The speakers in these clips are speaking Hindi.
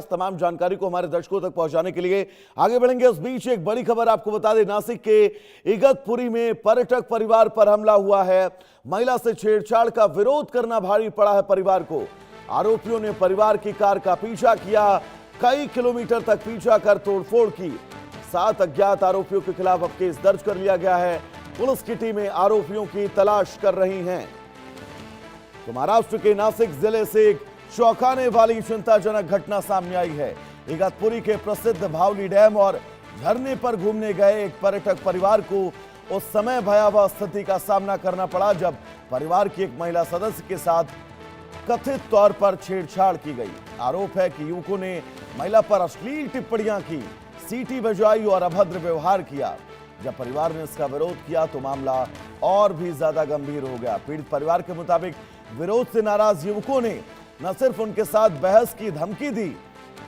तमाम जानकारी को हमारे दर्शकों तक पहुंचाने के लिए आगे बढ़ेंगे। उस बीच एक बड़ी खबर आपको बता दें, नासिक के इगतपुरी में पर्यटक परिवार पर हमला हुआ है। महिला से छेड़छाड़ का विरोध करना भारी पड़ा है परिवार को। आरोपियों ने परिवार की कार का पीछा किया, कई किलोमीटर तक पीछा कर तोड़फोड़ की। 7 अज्ञात आरोपियों के खिलाफ अब केस दर्ज कर लिया गया है। पुलिस की टीमें आरोपियों की तलाश कर रही हैं। तो महाराष्ट्र के नासिक जिले से एक चौंकाने वाली चिंताजनक घटना सामने आई है। इगतपुरी के प्रसिद्ध भावली डैम और झरने पर घूमने गए एक पर्यटक परिवार को उस समय भयावह स्थिति का सामना करना पड़ा जब परिवार की एक महिला सदस्य के साथ कथित तौर पर छेड़छाड़ की गई। आरोप है कि युवकों ने महिला पर अश्लील टिप्पणियां की, सीटी बजाई और अभद्र व्यवहार किया। जब परिवार ने इसका विरोध किया तो मामला और भी ज्यादा गंभीर हो गया। पीड़ित परिवार के मुताबिक विरोध से नाराज युवकों ने न सिर्फ उनके साथ बहस की धमकी दी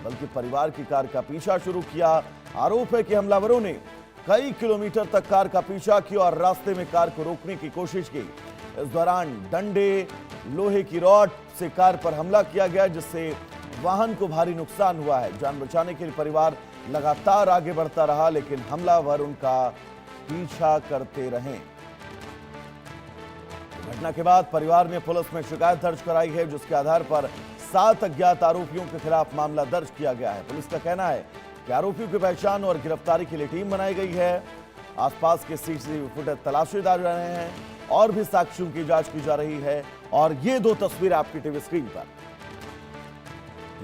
बल्कि परिवार की कार का पीछा शुरू किया। आरोप है कि हमलावरों ने कई किलोमीटर तक कार का पीछा किया और रास्ते में कार को रोकने की कोशिश की। इस दौरान डंडे, लोहे की रॉड से कार पर हमला किया गया जिससे वाहन को भारी नुकसान हुआ है। जान बचाने के लिए परिवार लगातार आगे बढ़ता रहा लेकिन हमलावर उनका पीछा करते रहे। घटना के बाद परिवार ने पुलिस में शिकायत दर्ज कराई है जिसके आधार पर 7 अज्ञात आरोपियों के खिलाफ मामला दर्ज किया गया है। पुलिस का कहना है कि आरोपियों की पहचान और गिरफ्तारी के लिए टीम बनाई गई है। आसपास के सीसीटीवी फुटेज तलाशे जा रहे हैं और भी साक्ष्यों की जांच की जा रही है। और ये 2 तस्वीरें आपकी टीवी स्क्रीन पर,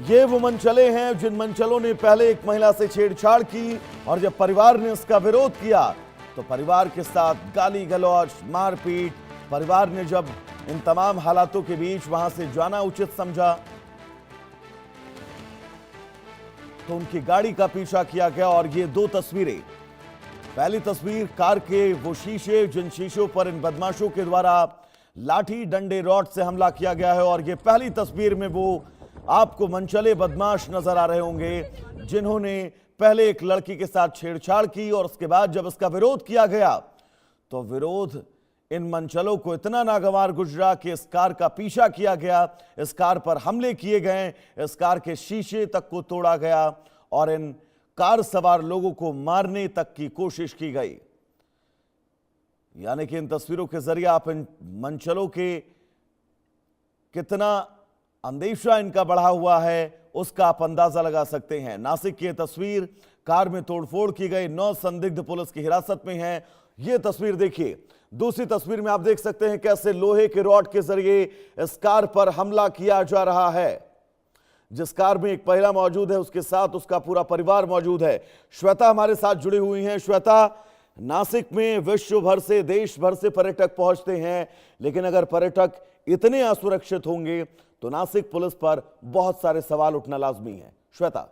ये वो मंचले हैं जिन मंचलों ने पहले एक महिला से छेड़छाड़ की और जब परिवार ने इसका विरोध किया तो परिवार के साथ गाली गलौज, मारपीट। परिवार ने जब इन तमाम हालातों के बीच वहां से जाना उचित समझा तो उनकी गाड़ी का पीछा किया गया। और ये 2 तस्वीरें, पहली तस्वीर कार के वो शीशे जिन शीशों पर इन बदमाशों के द्वारा लाठी, डंडे, रॉड से हमला किया गया है। और ये पहली तस्वीर में वो आपको मनचले बदमाश नजर आ रहे होंगे जिन्होंने पहले एक लड़की के साथ छेड़छाड़ की और उसके बाद जब इसका विरोध किया गया तो विरोध इन मंचलों को इतना नागवार गुजरा कि इस कार का पीछा किया गया, इस कार पर हमले किए गए, इस कार के शीशे तक को तोड़ा गया और इन कार सवार लोगों को मारने तक की कोशिश की गई। यानी कि इन तस्वीरों के जरिए आप इन मंचलों के कितना अंदेशा इनका बढ़ा हुआ है उसका आप अंदाजा लगा सकते हैं। नासिक की तस्वीर, कार में तोड़फोड़ की गई, 9 संदिग्ध पुलिस की हिरासत में हैं। यह तस्वीर देखिए। दूसरी तस्वीर में आप देख सकते हैं कैसे लोहे के रॉड के जरिए इस कार पर हमला किया जा रहा है। जिस कार में एक महिला मौजूद है उसके साथ उसका पूरा परिवार मौजूद है। श्वेता हमारे साथ जुड़ी हुई हैं। श्वेता, नासिक में विश्व भर से, देश भर से पर्यटक पहुंचते हैं लेकिन अगर पर्यटक इतने असुरक्षित होंगे तो नासिक पुलिस पर बहुत सारे सवाल उठना लाजमी है। श्वेता।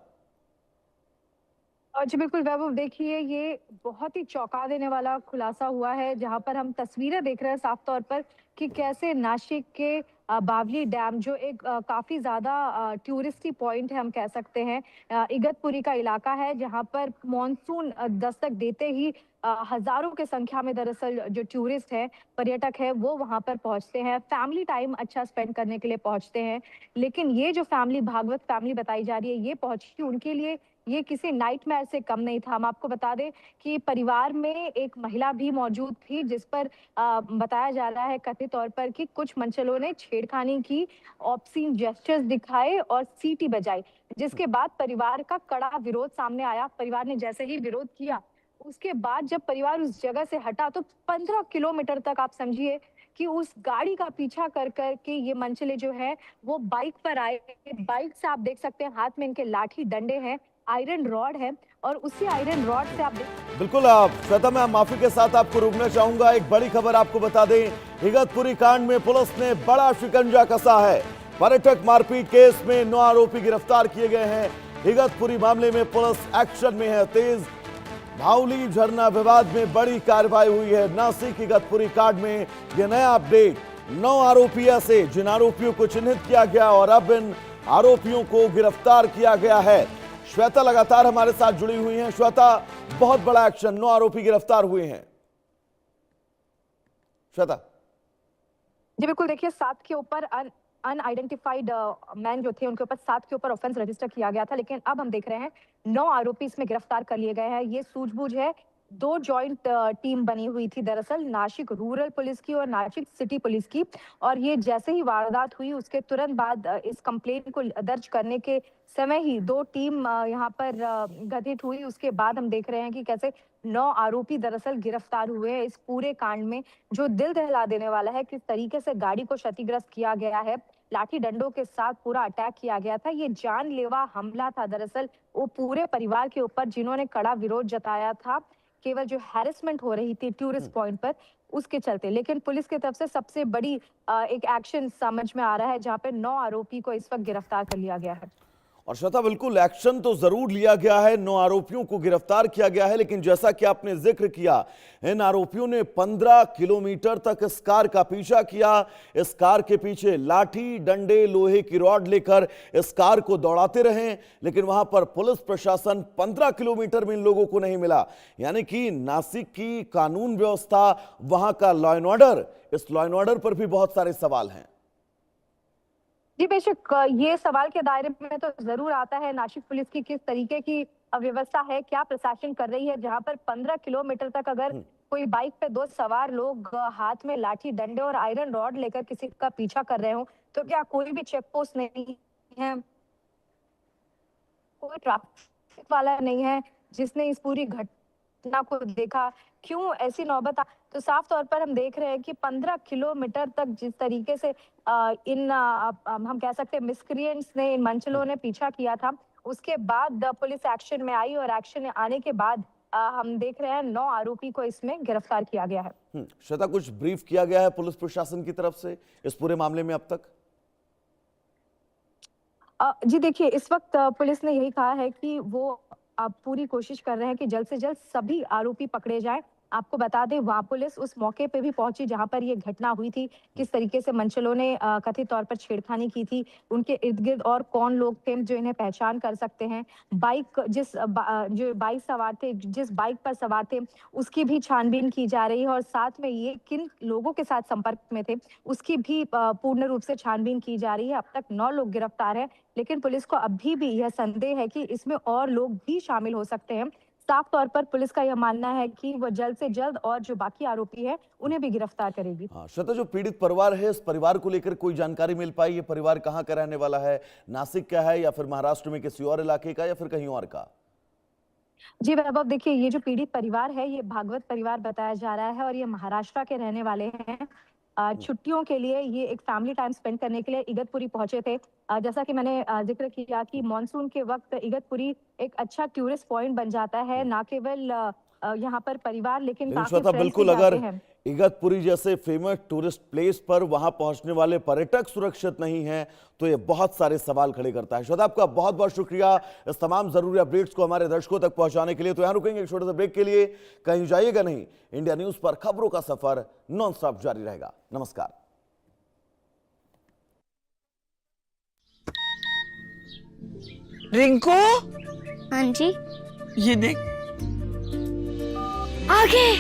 जी बिल्कुल वैभव, देखिए ये बहुत ही चौंका देने वाला खुलासा हुआ है जहां पर हम तस्वीरें देख रहे हैं साफ तौर पर कि कैसे नासिक के बावली डैम जो एक काफी ज्यादा टूरिस्टी पॉइंट है, हम कह सकते हैं, इगतपुरी का इलाका है जहां पर मॉनसून दस्तक देते ही हजारों के संख्या में दरअसल जो टूरिस्ट है, पर्यटक है, वो वहां पर पहुंचते हैं, फैमिली टाइम अच्छा स्पेंड करने के लिए पहुंचते हैं। लेकिन ये जो फैमिली, भागवत फैमिली बताई जा रही है, ये पहुंची उनके लिए ये किसी नाइटमेयर से कम नहीं था। हम आपको बता दें कि परिवार में एक महिला भी मौजूद थी जिस पर बताया जा रहा है कथित तौर पर कि कुछ मंचलों ने छेड़खानी की, ऑब्सीन जेस्चर्स दिखाए और सीटी बजाई, जिसके बाद परिवार का कड़ा विरोध सामने आया। परिवार ने जैसे ही विरोध किया उसके बाद जब परिवार उस जगह से हटा तो 15 किलोमीटर तक आप समझिए कि उस गाड़ी का पीछा कर कर के ये मंचले जो है वो बाइक पर आए। बाइक से आप देख सकते हैं हाथ में इनके लाठी डंडे हैं, आयरन रॉड है और उसी आयरन रॉड से आप बिल्कुल। श्वेता, मैं माफी के साथ आपको रोकना चाहूंगा। एक बड़ी खबर आपको बता दें, इगतपुरी कांड में पुलिस ने बड़ा शिकंजा कसा है। पर्यटक मारपीट केस में 9 आरोपी गिरफ्तार किए गए हैं। इगतपुरी मामले में पुलिस एक्शन में है तेज। भावली झरना विवाद में बड़ी कार्रवाई हुई है। नासिक इगतपुरी कांड में यह नया अपडेट, 9 आरोपी ऐसे जिन आरोपियों को चिन्हित किया गया और अब इन आरोपियों को गिरफ्तार किया गया है। श्वेता लगातार हमारे साथ जुड़ी हुई हैं। श्वेता, बहुत बड़ा एक्शन, 9 आरोपी गिरफ्तार हुए हैं। श्वेता। जी बिल्कुल, देखिए 7 के ऊपर अनआइडेंटिफाइड मैन जो थे उनके ऊपर 7 के ऊपर ऑफेंस रजिस्टर किया गया था, लेकिन अब हम देख रहे हैं 9 आरोपी इसमें गिरफ्तार कर लिए गए हैं। ये सूझबूझ है, 2 जॉइंट टीम बनी हुई थी दरअसल, नासिक रूरल पुलिस की और नासिक सिटी पुलिस की। और ये जैसे ही वारदात हुई उसके तुरंत बाद इस कंप्लेंट को दर्ज करने के समय ही 2 टीम यहाँ पर गठित हुई। उसके बाद हम देख रहे हैं कि कैसे 9 आरोपी दरअसल गिरफ्तार हुए हैं इस पूरे कांड में, जो दिल दहला देने वाला है। किस तरीके से गाड़ी को क्षतिग्रस्त किया गया है, लाठी डंडों के साथ पूरा अटैक किया गया था। ये जानलेवा हमला था दरअसल वो पूरे परिवार के ऊपर, जिन्होंने कड़ा विरोध जताया था केवल जो हैरेसमेंट हो रही थी टूरिस्ट पॉइंट पर उसके चलते। लेकिन पुलिस की तरफ से सबसे बड़ी एक एक्शन समझ में आ रहा है, जहां पे 9 आरोपी को इस वक्त गिरफ्तार कर लिया गया है। और श्वेता, बिल्कुल एक्शन तो जरूर लिया गया है, 9 आरोपियों को गिरफ्तार किया गया है, लेकिन जैसा कि आपने जिक्र किया, इन आरोपियों ने 15 किलोमीटर तक इस कार का पीछा किया। इस कार के पीछे लाठी डंडे लोहे की रॉड लेकर इस कार को दौड़ाते रहे, लेकिन वहां पर पुलिस प्रशासन 15 किलोमीटर में इन लोगों को नहीं मिला। यानी कि नासिक की कानून व्यवस्था, वहां का लॉ एंड ऑर्डर, इस लॉ एंड ऑर्डर पर भी बहुत सारे सवाल हैं। जी बेशक, ये सवाल के दायरे में तो जरूर आता है नासिक पुलिस की किस तरीके की व्यवस्था है, क्या प्रशासन कर रही है, जहां पर 15 किलोमीटर तक अगर कोई बाइक पे 2 सवार लोग हाथ में लाठी डंडे और आयरन रॉड लेकर किसी का पीछा कर रहे हो, तो क्या कोई भी चेक पोस्ट नहीं है, कोई ट्रैफिक वाला नहीं है जिसने इस पूरी घटना को देखा, क्यों ऐसी नौबत आ? तो साफ तौर पर हम देख रहे हैं कि 15 किलोमीटर तक जिस तरीके से हम कह सकते हैं मिस्क्रिएंट्स ने, इन मंचलों ने पीछा किया था, उसके बाद पुलिस एक्शन में आई और एक्शन आने के बाद हम देख रहे हैं 9 आरोपी को इसमें गिरफ्तार किया गया है। श्वेता, कुछ ब्रीफ किया गया है पुलिस प्रशासन की तरफ से इस पूरे मामले में अब तक? जी देखिए, इस वक्त पुलिस ने यही कहा है कि वो पूरी कोशिश कर रहे हैं कि जल्द से जल्द सभी आरोपी पकड़े जाएं। आपको बता दें, वहां पुलिस उस मौके पे भी पहुंची जहां पर ये घटना हुई थी, किस तरीके से मंचलों ने कथित तौर पर छेड़खानी की थी, उनके इर्द गिर्द और कौन लोग थे जो इन्हें पहचान कर सकते हैं, जो बाइक सवार थे, जिस बाइक पर सवार थे, उसकी भी छानबीन की जा रही है और साथ में ये किन लोगों के साथ संपर्क में थे उसकी भी पूर्ण रूप से छानबीन की जा रही है। अब तक 9 लोग गिरफ्तार हैं, लेकिन पुलिस को अभी भी यह संदेह है कि इसमें और लोग भी शामिल हो सकते हैं। साफ तौर पर पुलिस का यह मानना है कि वो जल्द से जल्द और जो बाकी आरोपी हैं उन्हें भी गिरफ्तार करेगी। हाँ श्वेता, जो पीड़ित परिवार है, इस परिवार को लेकर कोई जानकारी मिल पाई? ये परिवार कहाँ का रहने वाला है? नासिक का है या फिर महाराष्ट्र में किसी और इलाके का या फिर कहीं और का? जी वैभव, देखिए ये जो पीड़ित परिवार है ये भागवत परिवार बताया जा रहा है और ये महाराष्ट्र के रहने वाले हैं। छुट्टियों के लिए ये एक फैमिली टाइम स्पेंड करने के लिए इगतपुरी पहुंचे थे। जैसा कि मैंने जिक्र किया कि मॉनसून के वक्त इगतपुरी एक अच्छा टूरिस्ट पॉइंट बन जाता है, ना केवल यहाँ पर परिवार लेकिन काफी श्वेता, फ्रेंड्स बिल्कुल, भी अगर जाते हैं। इगतपुरी जैसे फेमस टूरिस्ट प्लेस पर वहां पहुंचने वाले पर्यटक सुरक्षित नहीं हैं तो ये बहुत सारे सवाल खड़े करता है। श्वेता, आपका बहुत बहुत शुक्रिया इस तमाम जरूरी अपडेट्स को हमारे दर्शकों तक पहुंचाने के लिए। तो यहां रुकेंगे एक छोटे से ब्रेक के लिए, कहीं जाइएगा नहीं। इंडिया न्यूज पर खबरों का सफर नॉन स्टॉप जारी रहेगा। नमस्कार। रिंकू, हाँ जी, ये देख, आगे